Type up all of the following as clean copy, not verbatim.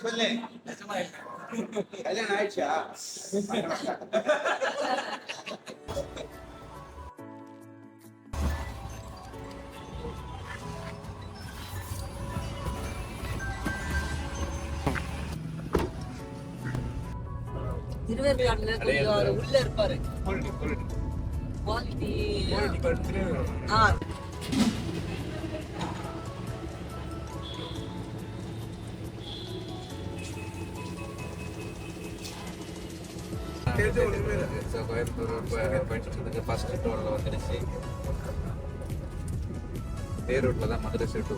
சொல்லு கல்யாணம் ஆயிடுச்சா? திருவேற்காடுல கொஞ்சம் உள்ள இருப்பாரு. குவாலிட்டி கோயம்புத்தூர் ஃபர்ஸ்ட் டோரில் வந்துடுச்சு. தேர் ரோட்டில் தான் மதுரை சைடு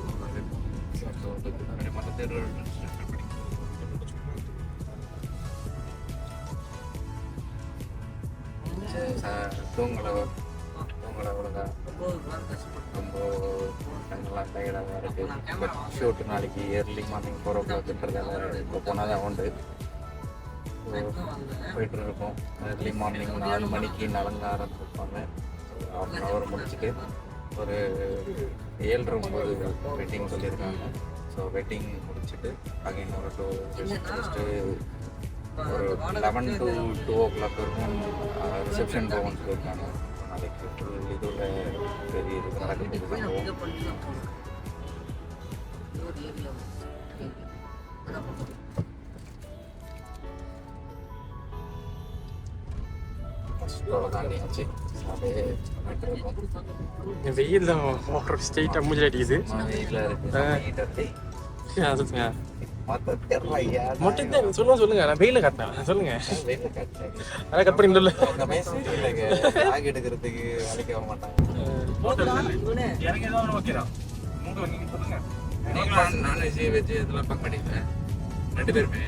மற்ற தேர் ரோடு தூங்கலை அவ்வளோதான். ரொம்ப நல்லா டயர்டாக இருக்குது. ஷூட்டு நாளைக்கு ஏர்லி மார்னிங் 4 o'clock இப்போ போனால் தான் உண்டு. போயிட்டு இருக்கோம். ஏர்லி மார்னிங் 4 மணிக்கு நலங்க ஆரம்பிப்பாங்க. 1/2 hour முடிச்சுட்டு ஒரு 7:30 வெட்டிங் சொல்லியிருக்காங்க. ஸோ வெட்டிங் முடிச்சுட்டு அகைன் ஒரு 2 முடிச்சுட்டு ஒரு 11 to 2 o'clock வரைக்கும் ரிசப்ஷன் போகணும்னு சொல்லியிருக்காங்க. நாளைக்கு ஃபுல் இதுல பெரிய இது நடக்குது. வெயில் தான் ஸ்ட்ரெயிட்டாக மூஞ்சில் அடிக்குது. வெயிலாக இருக்குது. சொல்லுங்க நான் வெயில காட்டினேன். சொல்லுங்க அதை கட் பண்ணி எடுக்கிறதுக்கு வேலைக்கு ஆக மாட்டாங்க. நான்வெஜ் வெஜ் இதெல்லாம் பக்கம் பண்ணிட்டேன் 2 பேருமே.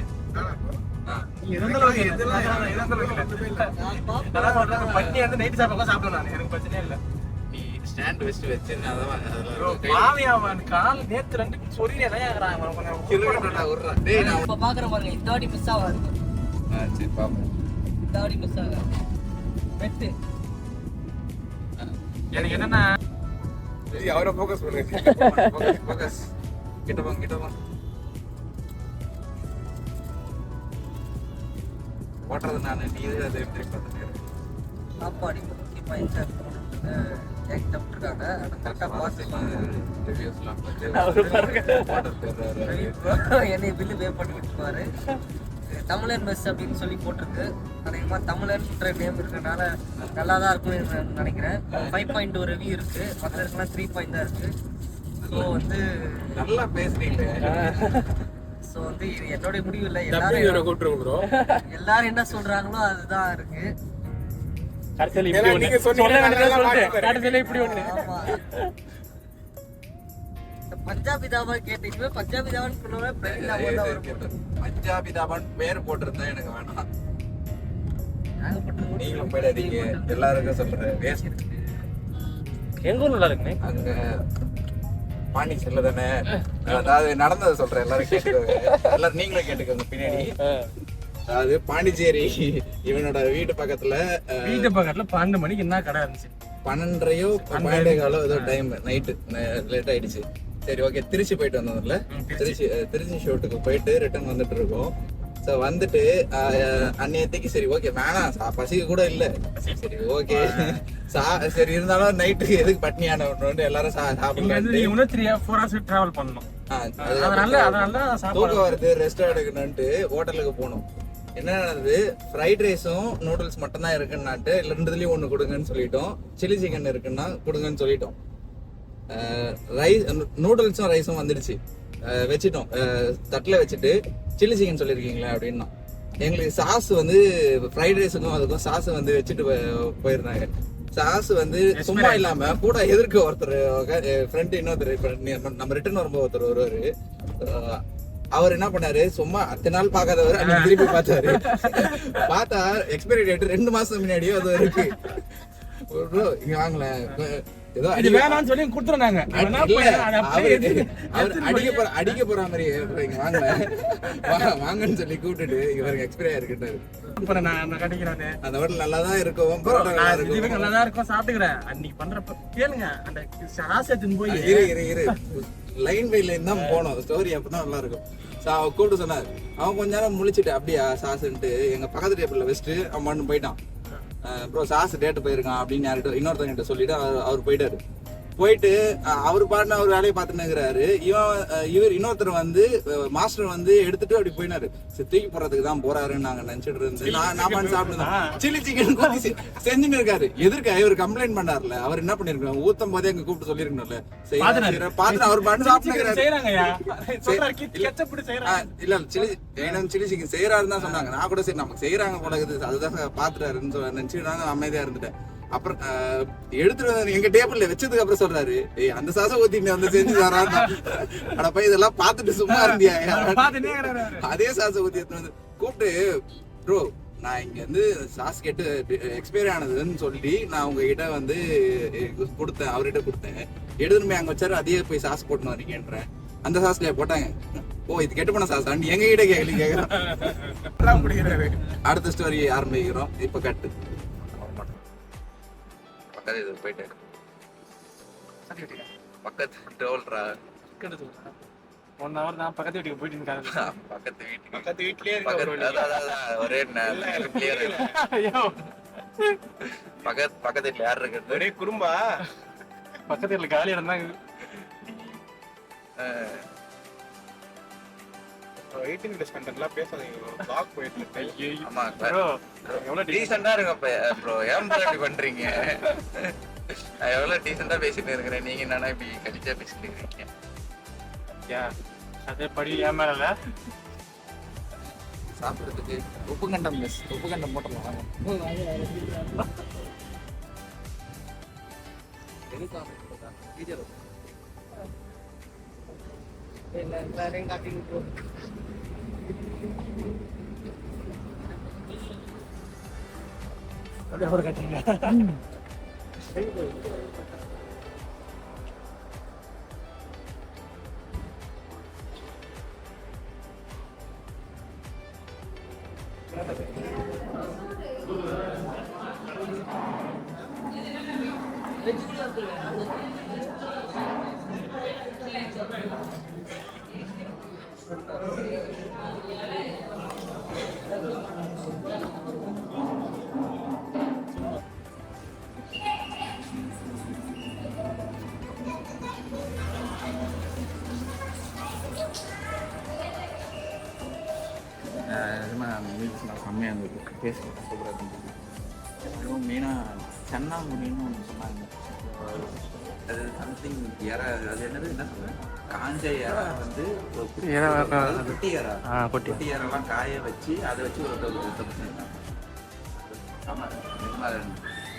ஸ்டாண்ட் வச்சு எனக்கு என்னன்னா அவரை ஃபோக்கஸ் பண்ணுங்க. கிட்ட ஓட்டுறது நான் நீ அதை எப்படி பார்த்துக்கிறேன். சாப்பாடு என்னை பில்லு பே பண்ணிட்டு இருப்பாரு. தமிழர் மெஸ் அப்படின்னு சொல்லி போட்டிருக்கு. அதிகமாக தமிழர்ன்ற நேம் இருக்கிறதுனால நல்லா தான் இருக்கும்னு நினைக்கிறேன். 5.2 ரிவ்யூ இருக்கு. மற்றவருக்குலாம் 3 தான் இருக்கு. ஸோ வந்து நல்லா பேசுறீங்க. ஸோ வந்து இது என்னுடைய முடிவு இல்லை. எல்லாரும் என்ன சொல்றாங்களோ அதுதான் இருக்கு. பஞ்சாபி தாபா கேட்டீங்க. பஞ்சாபி தாபான்னு பஞ்சாபி தாபான்னு பேர் போட்டிருந்தா எனக்கு வேணாம். நீங்களும் போயிடாதீங்க. எல்லாருக்கும் சொல்றேன். எங்க ஊர் நல்லா இருக்குண்ணே. அங்க பாண்டி செல்ல தானே. அதாவது நடந்ததை சொல்றேன். எல்லாரும் கேட்டுக்கோங்க. எல்லாரும் நீங்களும் கேட்டுக்கோங்க பின்னாடி. அதாவது பாண்டிச்சேரி இவனோட வீட்டு பக்கத்துல 12 மணிக்கு என்ன கடை இருந்துச்சு. 12:30 ஏதோ டைம் நைட்டு லேட் ஆயிடுச்சு. சரி ஓகே. திருச்சி போயிட்டு வந்தோம்ல. திருச்சி ஷூட்டுக்கு போயிட்டு ரிட்டர்ன் வந்துட்டு இருக்கோம். ஸோ வந்துட்டு அன்னையத்தைக்கு சரி ஓகே வேணாம் பசிக்கு கூட இல்லை. சரி ஓகே சரி இருந்தாலும் நைட்டுக்கு எதுக்கு பட்னியான ஒன்று எல்லாரும் சாப்பிடலாம். 3-4 hours டிராவல் பண்ணணும். தூக்கம் வருது ரெஸ்ட் எடுக்கணும்ட்டு ஹோட்டலுக்கு போனோம். என்ன நடந்தது, ஃப்ரைட் ரைஸும் நூடுல்ஸ் மட்டும் தான் இருக்குன்னாட்டு ரெண்டுலயும் ஒன்று கொடுங்கன்னு சொல்லிட்டோம். சில்லி சிக்கன் இருக்குன்னா கொடுங்கன்னு சொல்லிட்டோம். ரைஸ் நூடுல்ஸும் ரைஸும் வந்துடுச்சு. வச்சுட்டோம். தட்டில் வச்சுட்டு சில்லி சிக்கன் சொல்லியிருக்கீங்களா அப்படின்னா எங்களுக்கு சாஸ் வந்து ஃப்ரைட் ரைஸுக்கும் அதுக்கும் சாஸ் வந்து வச்சுட்டு போயிருந்தாங்க. சாஸ் வந்து சும்மா இல்லாம கூட எதிர்க்க ஒருத்தர் ஃப்ரெண்ட் இன்னொருத்தர் நம்ம ரிட்டர்ன் வரும்போது ஒருத்தர் வருவாரு. அவர் என்ன பண்ணாரு, சும்மா அத்தனை நாள் பார்க்காதவர் அன்னைக்கு திருப்பி பார்த்தாரு. பார்த்தா எக்ஸ்பைரி டேட் 2 மாசம் முன்னாடியோ அது இருக்கு. இங்க வாங்கல ஏதோ வேணாம்னு சொல்லி கொடுத்துறாங்க. அடிக்க போற மாதிரி இங்க வாங்கல வாங்கன்னு சொல்லி கூப்பிட்டுட்டு இவருக்கு எக்ஸ்பைரி ஆயிருக்கிட்டாரு. அந்த ஹோட்டல் நல்லா தான் இருக்கும். நல்லா தான் இருக்கும். சாப்பிட்டுக்கிறேன். அன்னைக்கு பண்றப்ப கேளுங்க அந்த சாசத்தின் போய் இரு லைன் பை லைன் தான் போனோம். ஸ்டோரி அப்பதான் நல்லா இருக்கும். அவன் கூப்பிட்டு சொன்னார். அவன் கொஞ்ச நேரம் முழிச்சிட்டு அப்படியா சாஸ்ன்ட்டு எங்க பக்கத்து டேபிள்ல வச்சுட்டு அவன் மட்டும் போயிட்டான். ப்ரோ சாஸ் டேட்டு போயிருக்கான் அப்படின்னு யார்கிட்ட இன்னொருத்தவங்கிட்ட சொல்லிட்டு அவர் போயிட்டாரு. போயிட்டு அவர் பாட்டுன அவர் வேலையை பார்த்துன்னு இருக்கிறாரு. இவர் இன்னொருத்தர் வந்து மாஸ்டர் வந்து எடுத்துட்டு அப்படி போயினாரு. தூக்கி போறதுக்கு தான் போறாருன்னு நாங்க நினைச்சிட்டு இருந்து நான் பண்ணி சாப்பிட்டு சில்லி சிக்கன் செஞ்சுன்னு இருக்காரு. எதிர்க்க இவர் கம்ப்ளைண்ட் பண்ணார்ல, அவர் என்ன பண்ணிருக்காரு, ஊத்தும் போதே எங்க கூப்பிட்டு சொல்லிருக்கணும்ல. பாத்துட்டு அவர் பண்ணி சாப்பிட்டு இல்ல சில்லி சிக்கன் செய்யறாருன்னு தான் சொன்னாங்க. நான் கூட சரி நமக்கு செய்யறாங்க போல இருக்குது அதுதான் பாத்துட்டாருன்னு நினைச்சு நாங்க அமைதியா இருந்துட்டேன். அப்புறம் எடுத்துட்டு எங்க டேபிள்ல வச்சதுக்கு அப்புறம் சொல்றாரு, அந்த சாச ஊத்திட்டு வந்து செஞ்சு தரான். ஆனா போய் இதெல்லாம் பாத்துட்டு சும்மா இருந்தியா? அதே சாச ஊத்தி எடுத்து வந்து கூப்பிட்டு ப்ரோ நான் இங்க வந்து சாஸ் கேட்டு எக்ஸ்பைரி ஆனதுன்னு சொல்லி நான் உங்ககிட்ட வந்து கொடுத்தேன், அவர்கிட்ட கொடுத்தேன். எடுத்துன்னு போய் அங்க வச்சாரு. அதே போய் சாஸ் போட்டுன்னு வரீங்கன்றேன். அந்த சாஸ்ல போட்டாங்க. ஓ இது கெட்டு போன சாஸ் எங்க கிட்ட கேக்குறோம். அடுத்த ஸ்டோரி ஆரம்பிக்கிறோம். இப்ப கட்டு பக்கத்து இது போயிட்டு பக்கத்து டோல்ரா 1 hour நான் பக்கத்து வீட்டுக்கு போயிட்டு இருக்கேன். பக்கத்து வீட்லயே ஒரே பக்கத்து வீட்டுல யார் இருக்கு? ஒரே குறும்பா. பக்கத்து வீட்டுல காலியா இருந்தாங்க. 18 பிளஸ் கண்டென்ட்லாம் பேசாதீங்க. லாக் போயிட்டு இருக்கு. ஆமா ப்ரோ எவ்வளவு டீசெண்டா இருங்க ப்ரோ. ஏன் ப்ரோ இப்படி பண்றீங்க? நான் எவ்வளவு டீசெண்டா பேசிட்டு இருக்கிறேன், நீங்க என்னன்னா இப்படி கடிச்சா பேசிட்டு இருக்கீங்க. அதே படி ஏன் மேல சாப்பிடுறதுக்கு உப்பு கண்டம் மிஸ் உப்பு கண்டம் போட்டலாம். எல்லாரையும் காட்டிட்டு ஒரு கட்டிங்க. செம்மையாக இருந்தது. பேசுகிறேன் சூப்பராக இருந்தது. அதுவும் மெயினாக சன்னாமுனின்னு ஒன்று சொன்னாங்க. அது சம்திங் இறா, அது என்னது என்ன சொல்கிறேன், காஞ்ச இறா வந்து குட்டி இறா, குட்டி இறாலாம் காய வச்சு அதை வச்சு ஒரு பண்ணியிருக்காங்க. ஆமாம்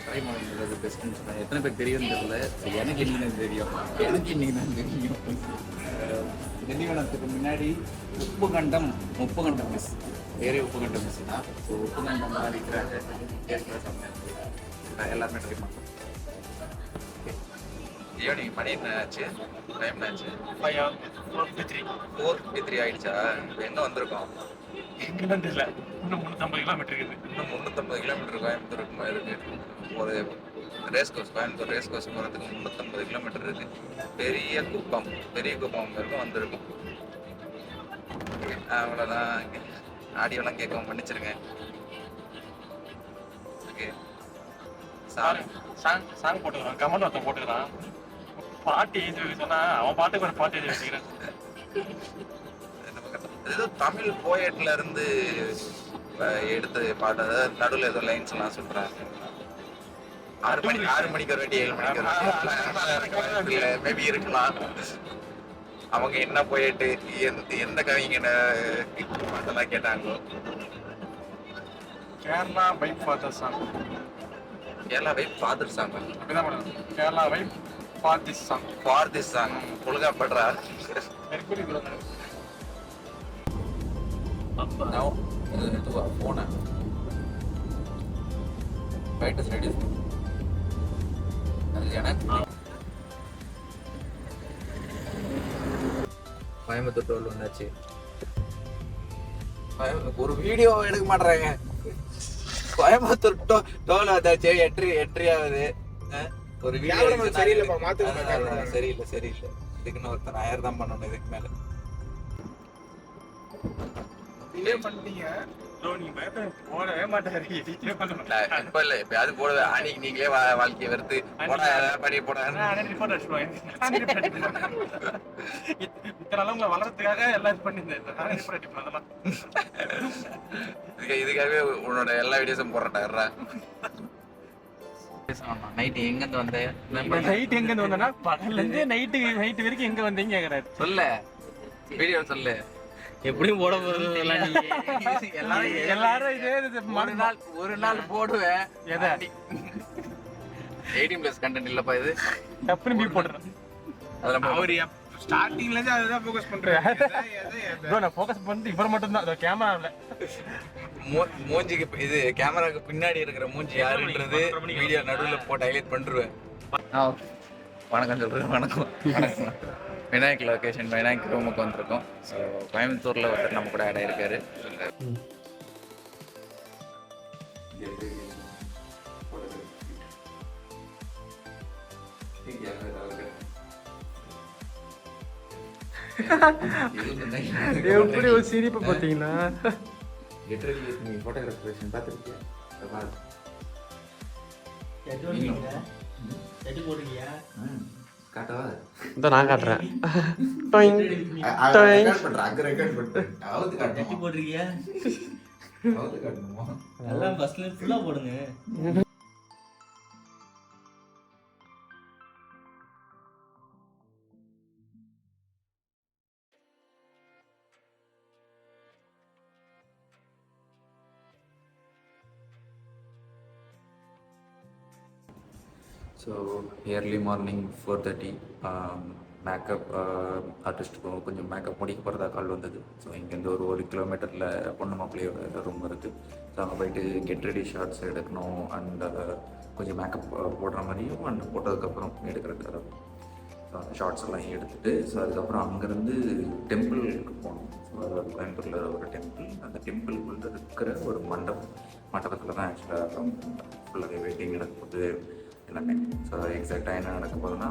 ட்ரை பண்ணுறது பெஸ்ட்டுன்னு சொன்னாங்க. எத்தனை பேர் தெரியும் தெரியல. எனக்கு இன்னைக்கு தான் தெரியும். திண்டிவனத்துக்கு முன்னாடி உப்பு கண்டம் மிஸ், வேறே உப்பு கண்டம் மிஸ் தான். ஸோ உப்பு கண்டம் மாதிரி இருக்கிறாங்க. எல்லாருமே ட்ரை பண்ணுறோம். ஈவினிங் மணி என்ன ஆச்சு? டைம் என்ன ஆச்சு? 4:53 ஆயிடுச்சா? இப்போ எங்கே வந்திருக்கோம்? எங்கன்னு தெரியல. இன்னும் 350 கிலோமீட்டர் இருக்குது. இன்னும் 350 கிலோமீட்டர் கோயம்புத்தூருக்கு இருக்கு. ஒரு race course, Coimbatore race course போகிறதுக்கு 350 கிலோமீட்டர் இருக்கு. பெரிய குப்பம் வரைக்கும் வந்திருக்கும். அவ்வளோதான். ஆடியோலாம் கேட்கவும் மன்னிச்சிருங்க. Okay song போட்டுக்கிறான். கமெண்ட் ஒருத்தன் போட்டுக்கிறான். பாட்டு எழுதி சொன்னா அவன் பாட்டுக்கு ஒரு பாட்டு எழுதி வச்சுக்கிறேன். ஏதோ தமிழ் போயட்ல இருந்து எடுத்து பாட்டு, அதாவது நடுவில் ஏதோ லைன்ஸ் எல்லாம் சொல்றாங்க. 6 மணிக்கு ஒரு வாட்டி 7 மணிக்கு ஒரு வாட்டி மேபி இருக்கலாம். அவங்க என்ன போயிட்டு எந்த கவிஞன பாட்டெல்லாம் கேட்டாங்களோ. Kerala vibe father song. Kerala vibe father song அப்படிதான் madam. Kerala vibe for this song ஒழுங்கா படுறா. போன கோயம்புத்தூர் டோல் வந்தாச்சு. ஒரு வீடியோ எடுக்க மாட்டேறாங்க. கோயம்புத்தூர் டோல் வந்தாச்சு. என்ட்ரி ஆகுது. ஒரு வீடியோ சரியில்லை. இதுக்குன்னு ஒருத்தர் 1000 தான் பண்ணணும் இதுக்கு மேல. இதே பண்ணிட்டீங்க நீங்க பயப்பட போடவே மாட்டாரு. இப்ப இல்ல எப்பயாவது போடுவேன். அன்னைக்கு நீங்களே வாழ்க்கையை வெறுத்து போடா பண்ணி போட ரிப்போர்ட் அடிச்சுடுவாங்க. இத்தனை நாள் உங்களை வளர்றதுக்காக எல்லாம் பண்ணியிருந்தேன். நானே ரிப்போர்ட் அடிப்பேன் அதெல்லாம். இதுக்காகவே உன்னோட எல்லா வீடியோஸும் போடுறேன்டா. நைட்டு எங்கிருந்து வந்தேன்? நைட் எங்க இருந்து வந்தேன்னா பகல்ல இருந்து நைட்டு வரைக்கும் எங்க வந்தீங்க கேக்குறாரு. சொல்லு வீடியோ சொல்லு. எப்படியும் போட போறது எல்லாரும் இதே ஒரு நாள் போடுவேன். எதை 18+ கண்டென்ட் இல்லப்பா இது. டப்புன்னு பீ போடுறேன். அதெல்லாம் அவர் ஸ்டார்டிங்ல இருந்து அதுதான் ஃபோக்கஸ் பண்றாரு. நான் ஃபோக்கஸ் பண்ணிட்டு இவர் மட்டும் தான் கேமரால மூஞ்சிக்கு இது கேமராக்கு பின்னாடி இருக்கிற மூஞ்சி யாருன்றது வீடியோ நடுவுல போட்டு ஹைலைட் பண்ணிருவேன். வணக்கம் சொல்றேன். வணக்கம் விநாயக் லொகேஷன் விநாயக் ரூமுக்கு வந்திருக்கோம். ஸோ கோயம்புத்தூர்ல ஒருத்தர் நம்ம கூட ஆட் ஆயிருக்காரு. எப்படி ஒரு சிரிப்பு பார்த்தீங்கன்னா நான் காட்டுறேன். ஸோ இயர்லி மார்னிங் 4:30 மேக்கப் ஆர்டிஸ்ட்டுக்கு கொஞ்சம் மேக்கப் முடிக்க போகிறதா கால் வந்தது. ஸோ இங்கேருந்து ஒரு கிலோமீட்டரில் பொண்ணு மாப்பிள்ளையோட ரூம் இருக்குது. ஸோ அங்கே போயிட்டு கெட் ரெடி ஷார்ட்ஸ் எடுக்கணும். அண்ட் கொஞ்சம் மேக்கப் போடுற மாதிரியும் அண்ட் போட்டதுக்கப்புறம் எடுக்கிறது. ஸோ அந்த ஷார்ட்ஸ் எல்லாம் எடுத்துகிட்டு ஸோ அதுக்கப்புறம் அங்கேருந்து டெம்பிளுக்கு போகணும். ஸோ கோயம்புத்தூரில் ஒரு டெம்பிள். அந்த டெம்பிளுக்குள்ள இருக்கிற ஒரு மண்டபத்தில் தான் ஆக்சுவலாக ஃபுல்லாகவே வெயிட்டிங் நடக்கும்போது எல்லாமே. ஸோ எக்ஸாக்டாக என்ன நடக்க போகுதுன்னா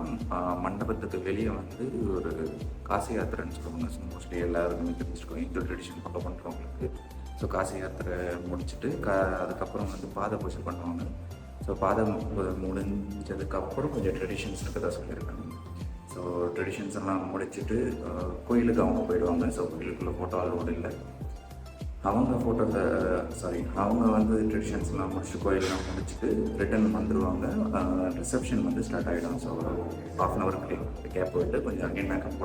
மண்டபத்துக்கு வெளியே வந்து ஒரு காசி யாத்திரைன்னு சொல்லுவாங்க. மோஸ்ட்லி எல்லாருக்குமே தெரிஞ்சுருக்கோம் இந்து ட்ரெடிஷன் ஃபாலோ பண்ணுறவங்களுக்கு. ஸோ காசி யாத்திரை முடிச்சுட்டு அதுக்கப்புறம் வந்து பாத பூஜை பண்ணுவாங்க. ஸோ பாதம் முடிஞ்சதுக்கப்புறம் கொஞ்சம் ட்ரெடிஷன்ஸ் இருக்கதா சொல்லியிருக்காங்க. ஸோ ட்ரெடிஷன்ஸ் எல்லாம் முடிச்சுட்டு கோயிலுக்கு அவங்க போயிடுவாங்க. ஸோ கோயிலுக்குள்ளே ஃபோட்டோ அலோடு இல்லை. அவங்க வந்து ட்ரெடிஷன்ஸ்லாம் முடிச்சுட்டு கோயிலெலாம் முடிச்சுட்டு ரிட்டர்ன் வந்துடுவாங்க. ரிசப்ஷன் வந்து ஸ்டார்ட் ஆகிடும். ஸோ 1/2 hour கேப் போயிட்டு கொஞ்சம் அங்கேயும் மேக்கப்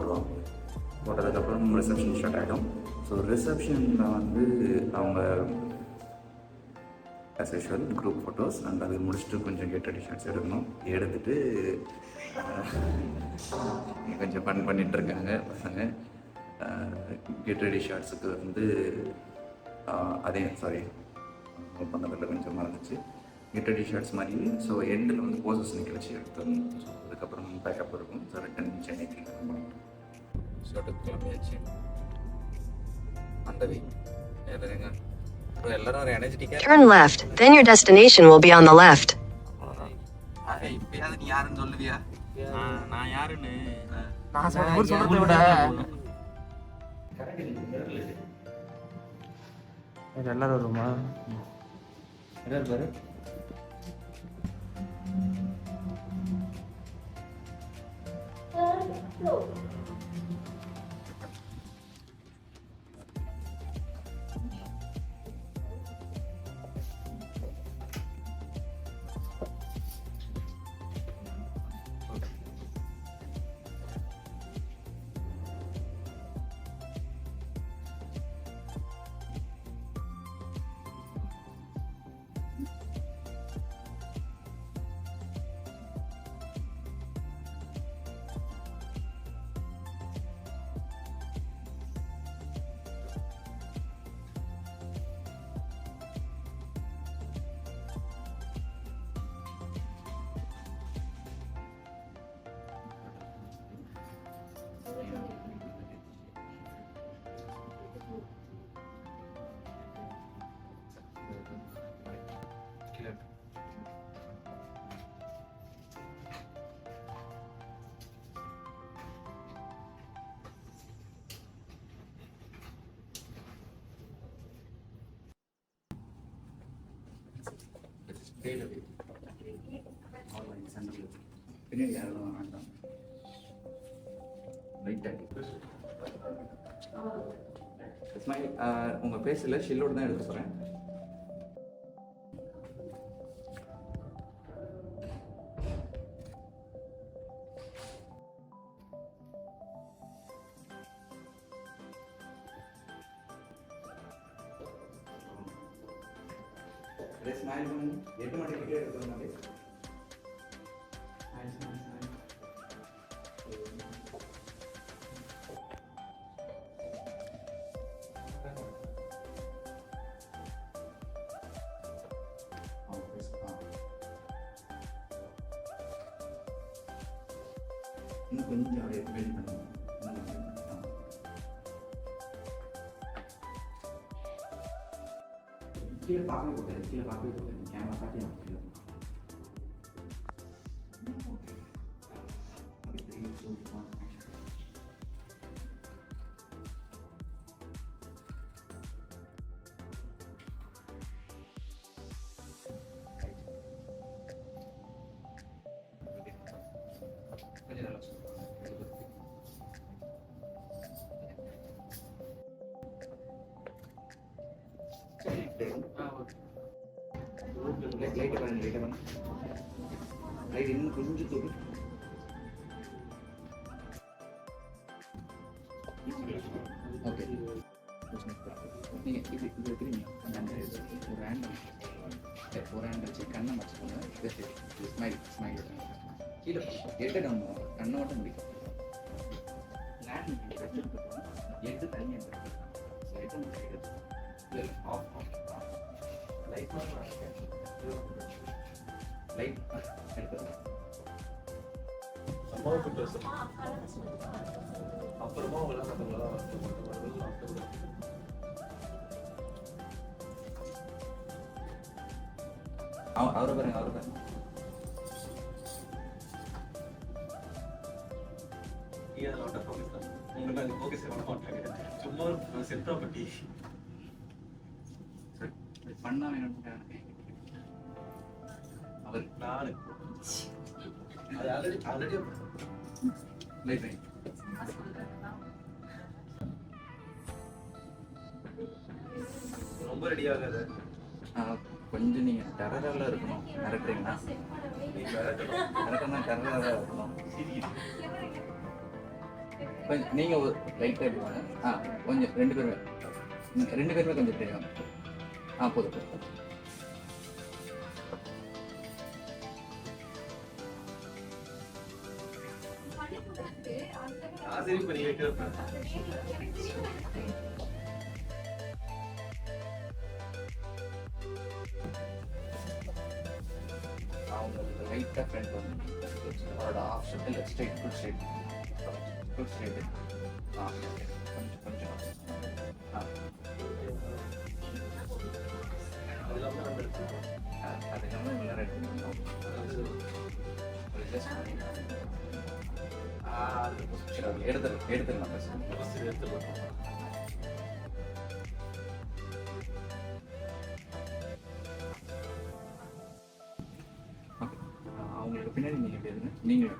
போட்டதுக்கப்புறம் ரிசப்ஷன் ஸ்டார்ட் ஆகிடும். ஸோ ரிசப்ஷனில் வந்து அவங்க as usual group photos and அது முடிச்சுட்டு கொஞ்சம் கெட் ரெடி ஷாட்ஸ் எடுத்துகிட்டு கொஞ்சம் ஃபன் பண்ணிகிட்ருக்காங்க பசங்க. கெட் ரெடி ஷாட்ஸுக்கு வந்து பண்ணதில் கொஞ்சம் மறந்துச்சு. கெட் ரெடி ஷார்ட்ஸ் மாதிரி. ஸோ எண்டில் வந்து போசஸ் நிற்க வச்சு எடுத்துடணும். ஸோ அதுக்கப்புறம் பேக்கப் இருக்கும். ஸோ ரிட்டன் சென்னைக்கு ஷார்ட்டுக்கு கிளம்பியாச்சு. அந்த எதுங்க எல்லாரும் ஒரு எனர்ஜெட்டிக்காக Turn left, then your destination will be on the left. இப்பயாவது நீ யாருன்னு சொல்லுவியா? நான் யாருன்னு நான் சொல்றதை விட எல்லாரும் வருமா பாரு. பின்னாடி யாரும் வேண்டாம். ஸ்மைல். உங்கள் பேஸில் ஷில்லோடு தான் எடுக்க போகிறேன். ஸ்மைல் பண்ணி 8 மணிக்கு எடுத்து மாதிரி இன்னும் கொஞ்சம் அப்படியே பெயிண்ட் பண்ணுங்க. கீழே பார்க்கவே கூடாது, கீழே பார்க்கவே கூடாது. கேமரா காட்டி நான் கீழே 3, 2, 1. கொஞ்சம் நல்லா லைட்டை பண்ணு. லைட் இன்னும் கொஞ்சம் தூக்கு. ஓகே, நீங்கள் இது வைக்கிறீங்க. ஒரு ஹேண்ட் வச்சு கண்ணை மறைச்சிக்கோங்க. ஸ்மைல் கீழே எட்டு டவுன் கண்ணை மட்டும் முடிக்கும். லேண்ட் எட்டு தனியாக ஆஃப் லைட் எடுத்து அப்புறமா அவரை பாருங்க. சும்மா செட் ப்ராப்பர்ட்டி பண்ணா வேணும். அவர் நானு அது ஆல்ரெடி லைட் ரொம்ப ரெடி ஆகாது. கொஞ்சம் நீங்கள் டெரராக இருக்கணும். மிரட்டுறீங்கன்னா டெரராக இருக்கணும். கொஞ்சம் நீங்கள் ஒரு லைட்டாக எடுப்பாங்க. கொஞ்சம் ரெண்டு பேருமே கொஞ்சம் தெரியும். போதும். சரி பண்ணி வைக்கிறேன். அவங்க லைட்டாக ஃப்ரெண்ட் வந்து அவரோட off shuttle straight full straight கொஞ்சம் அதுக்கெல்லாம் நல்லா ரெடி பண்ணணும். எடுத்துடலாம். அவங்களுக்கு பின்னாடி நீங்கள் எப்படி இருங்க. நீங்கள்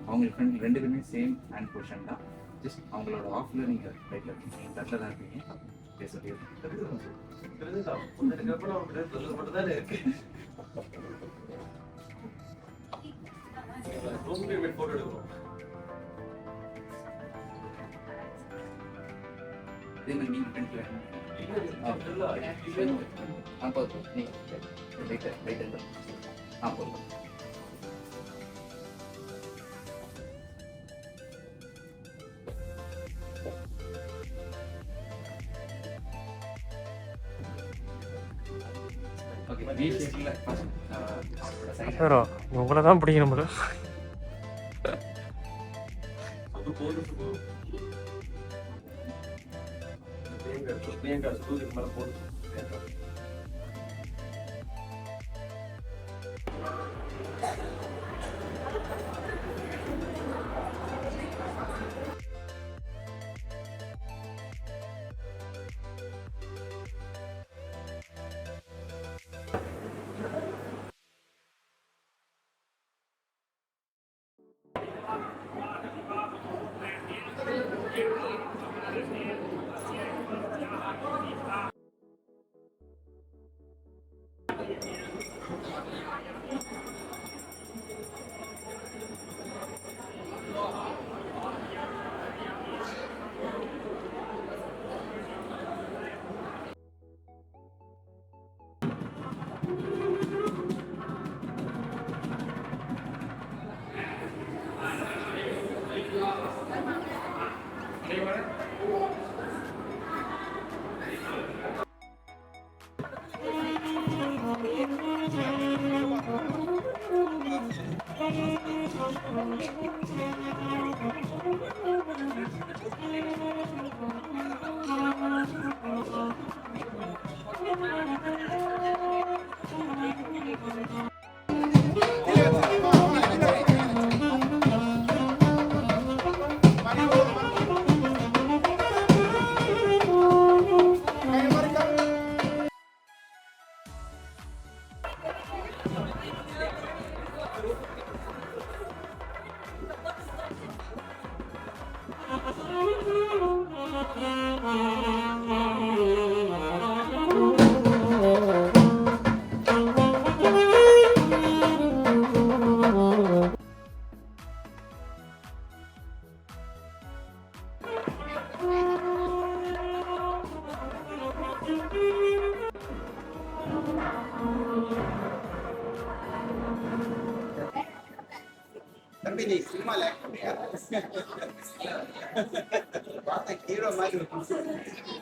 அவங்களுக்கு ஃப்ரெண்ட் 2 பேருமே சேம் ஹேண்ட் பொசிஷன் தான். ஜஸ்ட் அவங்களோட ஆஃபில் நீங்கள் ரைட்டில் இருக்கீங்க, லெஃப்டில் தான் இருக்கீங்க. போட்டோ எடுக்கிறோம். இதே மாதிரி நீங்கள் ஃப்ரெண்ட்ல போதும். நீங்கள் ரைட் போதும். உங்களை தான் பிடிக்கணும் போல. பிரியங்கா ஸ்கூலுக்கு மேலே போதும்.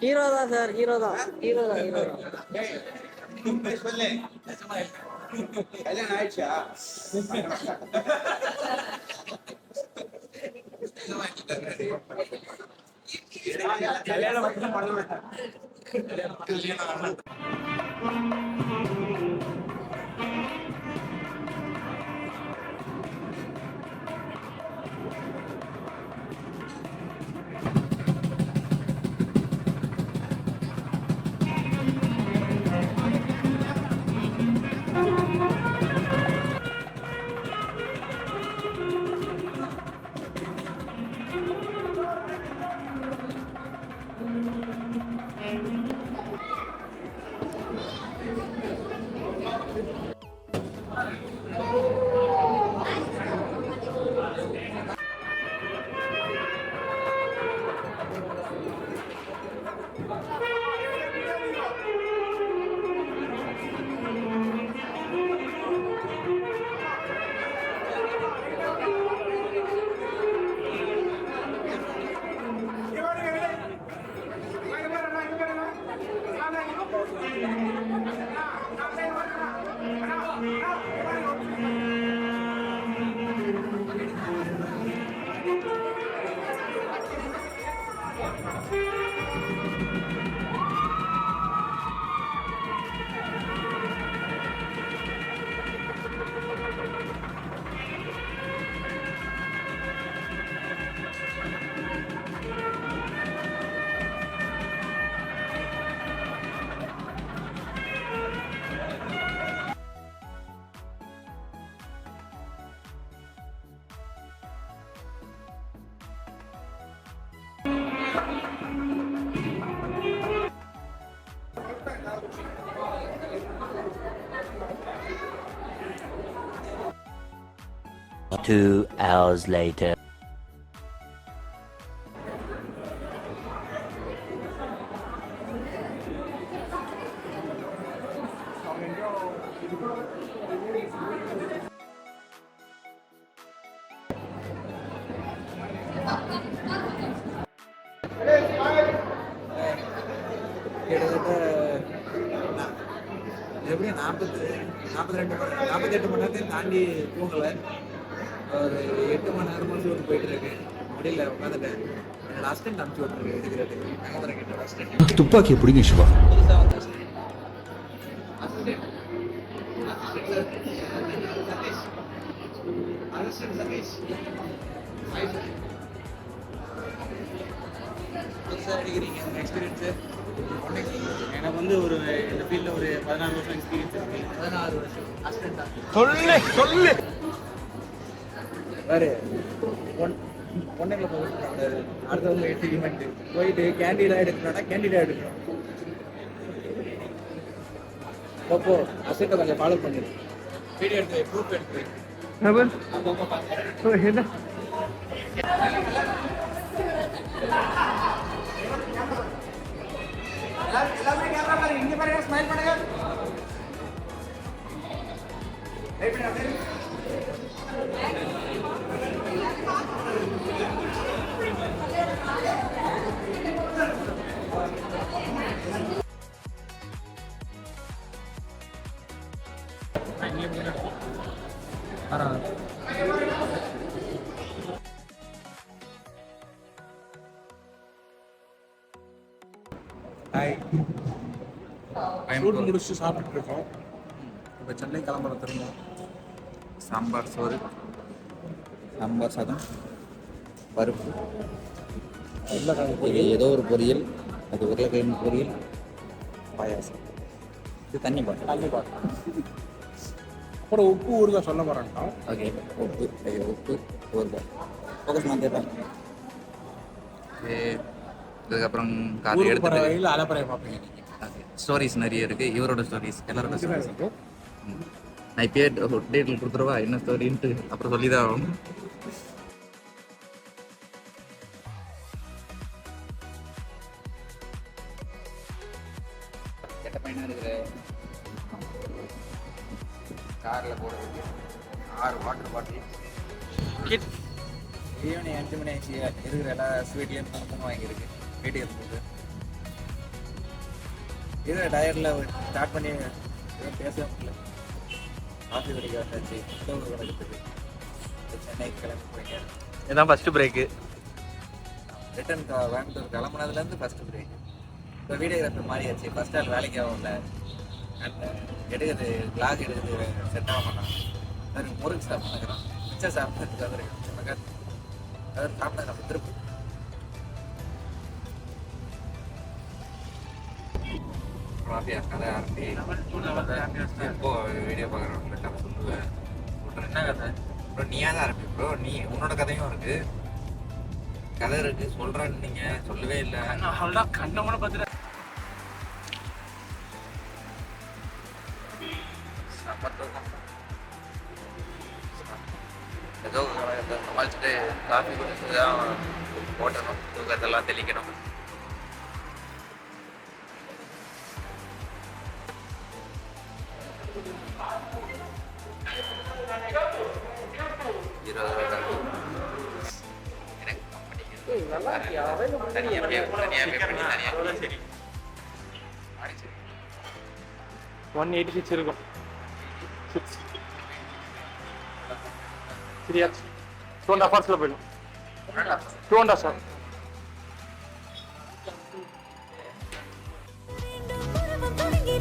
ஹீரோ தான் சார், ஹீரோ தான், ஹீரோ தான், ஹீரோ தான். Two hours later. எப்படியும் 48 மணி நேரத்தையும் தாண்டி தூங்கலை. ஒரு 8 மணி நேரமா ஷூட் போயிட்டு இருக்கு. முடியல, உட்காந்துட்டேன். என்னோட அசிஸ்டன்ட் அனுப்பிச்சு விட்டுருக்கு எடுக்கிறதுக்கு. மகேந்திரன் கிட்ட அசிஸ்டன்ட் துப்பாக்கி பிடிங்க சிவா. புதுசாக வந்த அசிஸ்டன்ட் சதீஷ் புதுசாக அடிக்கிறீங்க. உங்கள் எக்ஸ்பீரியன்ஸு? எனக்கு வந்து ஒரு இந்த ஃபீல்டில் ஒரு 16 வருஷம் எக்ஸ்பீரியன்ஸ் இருக்கு. 16 வருஷம் அசிஸ்டண்டா? சொல்லு வேறு பொண்ணுங்களை போட்டு அடுத்தவங்க எக்ஸ்பெரிமெண்ட் போயிட்டு கேண்டிடா எடுக்கணும்னா கேண்டிடா எடுக்கணும். அப்போ அசிஸ்டண்ட்டை கொஞ்சம் ஃபாலோ பண்ணிடு. வீடியோ எடுத்து ப்ரூஃப் எடுத்து அப்பப்போ பார்த்து எல்லாமே கேமரா பாருங்க. இங்கே பாருங்க, ஸ்மைல் பண்ணுங்க. ஹாய் கோயம்புத்தூர் முடிச்சு சாப்பிட்டு இருக்கோம். இப்போ சென்னை கிளம்புற திரும்ப. சாம்பார் சோறு, சாம்பார் சாதம், பருப்பு, இது ஏதோ ஒரு பொரியல், அது உருளைக்கிழங்கு பொரியல், பாயாசம், இது தண்ணி பாட்டில். அப்புறம் உப்பு ஊறுகாய் சொல்ல போறேன்டா. ஓகே, உப்பு உப்பு ஊறுகாய் ஃபோக்கஸ் மாற்றிடுறேன். இதுக்கப்புறம் கார் ஊருக்கு போகிற எடுத்துட்டு வழியில் அலப்பறையை பார்ப்பீங்க நீங்கள். ஸ்டோரிஸ் நிறைய இருக்கு. இவரோட ஸ்டோரிஸ், எல்லாரோட ஸ்டோரிஸ். நான் இப்பயே டேட்டில் கொடுத்துருவா என்ன ஸ்டோரின்ட்டு, அப்புறம் சொல்லி தான் ஆகணும். கெட்ட பையனாக இருக்கிற காரில் போகிறதுக்கு 6 வாட்டர் பாட்டில் ஈவினிங் 5 மணி ஆச்சு. இருக்கிற எல்லா ஸ்வீட்லேயும் பொண்ணு வாங்கியிருக்கு வீட்டுக்கு எடுத்துட்டு. இது டயரில் ஸ்டார்ட் பண்ணி பேசவே முடியல. காஃபி குடிக்க வந்தாச்சு. ஸ்டோர் கிடக்குது. சென்னைக்கு கிளம்பி போயிங்க. இதுதான் ஃபஸ்ட்டு பிரேக்கு. ரிட்டன் கோயம்புத்தூர் கிளம்புனதுலேருந்து ஃபஸ்ட்டு பிரேக். இப்போ வீடியோகிராஃபர் மாறியாச்சு. ஃபஸ்ட் ஆள் வேலைக்கு ஆகும்ல, அண்ட் எடுக்குது கிளாஸ் எடுக்குது செட் ஆக மாட்டான். அது முறுக்கு சாப்பிட்டுக்கிறான். மிச்சம் சாப்பிட்டு வந்துருக்கேன். அது சாப்பிட்டா நம்ம திருப்பி அப்படியா கதை ஆரம்பி. எப்போ வீடியோ பார்க்குறவங்க கதை சொல்லுவேன். என்ன கதை ப்ரோ? நீயா தான் ஆரம்பி ப்ரோ. நீ உன்னோட கதையும் இருக்கு, கதை இருக்கு, சொல்றேன்னு நீங்க சொல்லவே இல்லை. அவ்வளோதான் கண்ணமான பார்த்துட்டு ஏதோ சமாளிச்சுட்டு காஃபி குடிச்சு தான் ஓட்டணும், தூக்கத்தெல்லாம் தெளிக்கணும். சரி 186 இருக்கும். சரியா 2.5 hours போயிடும். 2.5 hours. தொடங்கி